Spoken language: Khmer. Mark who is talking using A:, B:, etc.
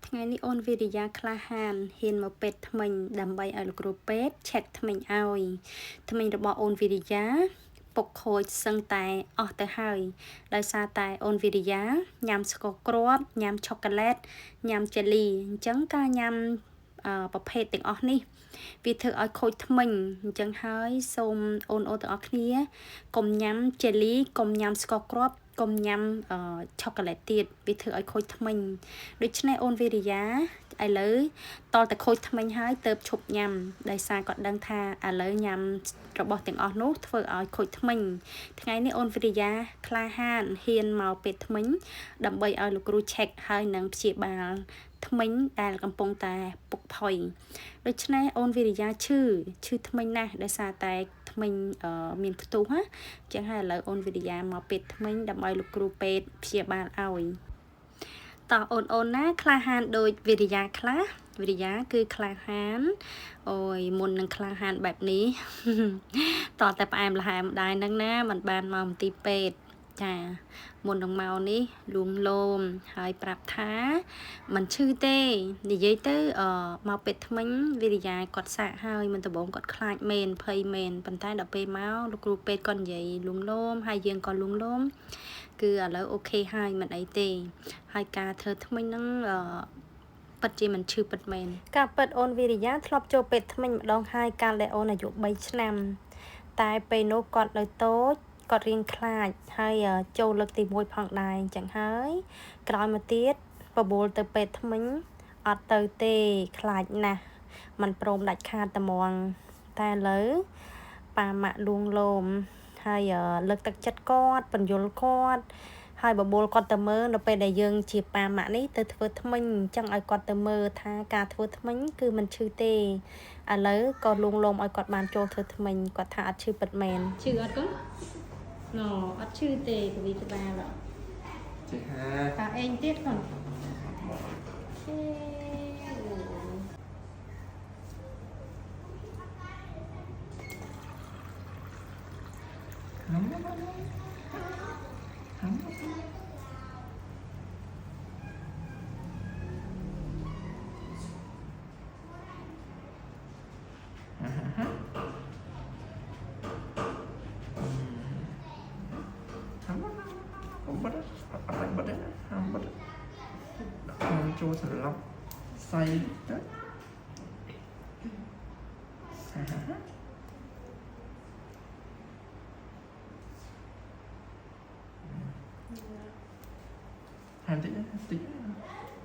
A: ថ្ងៃនេះអូនវិរិយាក្លាហានហ៊ានមកពេទ្យថ្មិញដើម្បីឲ្យលោកគ្រូពេទ្យឆែកថ្មិញឲ្យថ្មិញរបស់អូនវិរិយាពុកខូចសឹងតែអស់ទៅហើយដោយសារតែអូនវិរិយាញ៉ាំស្ករគ្រាប់ញ៉ាំឆូកាឡេតញ៉ាំជេលីអញ្ចឹងការញ៉ាំប្រភេទទាំងអស់នេះវាធ្វើឲ្យខូចថ្មិញអញ្ចឹងហើយសូមអូនទាំងអស់គ្នាកុំញ៉ាំជេលីកុំញ៉ាំស្ករគ្រាប់កុំញ៉ាំឆូកាឡេតទៀតវាធ្វើឲ្យខូចថ្មិញដូច្នេះអូនវិរិយាឥឡូវតតែខូចថ្មិញហើយទៅឈប់ញ៉ាំដោយសារគាត់ដឹងថាឥឡូវញ៉ាំរបស់ទាំងអស់នោះធ្វើឲ្យខូចថ្មិញថ្ងៃនេះអូនវិរិយាក្លាហានហ៊ានមកពេទ្យថ្មិញដើម្បីឲ្យលោកគ្រូឆែកហើយនឹងព្យាបាលថ្មិញដែលកំពុងតែពុកផុយដូច្នេះអូនវិរិយាឈឺថ្មិញណាស់ដោយសារតែថ្មិញមានផ្ទុះណាចឹងហើយឥឡូវអូនវិរិយាមកពេទ្យថ្មិញដើម្បីលោកគ្រូពេទ្យព្យាបាលឲ្យតោះអូនណាក្លាហានដូចវិរិយាខ្លះវិរិយាគឺក្លាហានអូយមុននឹងក្លាហានបែបនេះតតែផ្អែមល្ហែមដែរហ្នឹងណាមិនបានមកមន្ទីរពេទ្យចាមុននឹងមកនេះលួងលោមហើយប្រាប់ថាមិនឈឺទេនិយាយទៅមកពេទ្យថ្មិញវិរិយាគាត់សាកហើយមិនដំបងគាត់ខ្លាចមែនភ័យមែនប៉ុន្តែដល់ពេលមកលោកគ្រូពេទ្យគាត់និយាយលួងលោមហើយយើងក៏លួងលោមគឺឥឡូវអូខេហើយមិនអីទេហើយការធ្វើថ្មិញហ្នឹងពិតជាមិនឈឺពិតមែនការពិតអូនវិរិយាធ្លាប់ចូលពេទ្យថ្មិញម្ដងហើយកាលដែលអូនអាយុ3ឆ្នាំតែពេលនោះគាត់នៅតូចគាត់រៀងខ្លាចហើយចូលលើកទី1ផងដែរអញ្ចឹងហើយក្រោយមកទៀតបបួលទៅពេទ្យថ្មិញអត់ទៅទេខ្លាចណាស់มันព្រមដាច់ខាតតែហ្មងតែឥឡូវប៉ាម៉ាក់លួងលោមហើយលើកទឹកចិត្តគាត់បញ្យល់គាត់ហើយបបួលគាត់ទៅមើលនៅពេលដែលយើងជាប៉ាម៉ាក់នេះទៅធ្វើថ្មិញអញ្ចឹងឲ្យគាត់ទៅមើលថាការធ្វើថ្មិញគឺមិនឈឺទេឥឡូវក៏លួងលោមឲ្យគាត់បានចូលធ្វើថ្មិញគាត់ថាអត់ឈឺពិតមែនឈឺអត់កូនណូអត់ឈឺទេកវីក្បាលជិះហាអេងទៀតកូន
B: ចូលស្រាប់សៃទៅហាន់តិច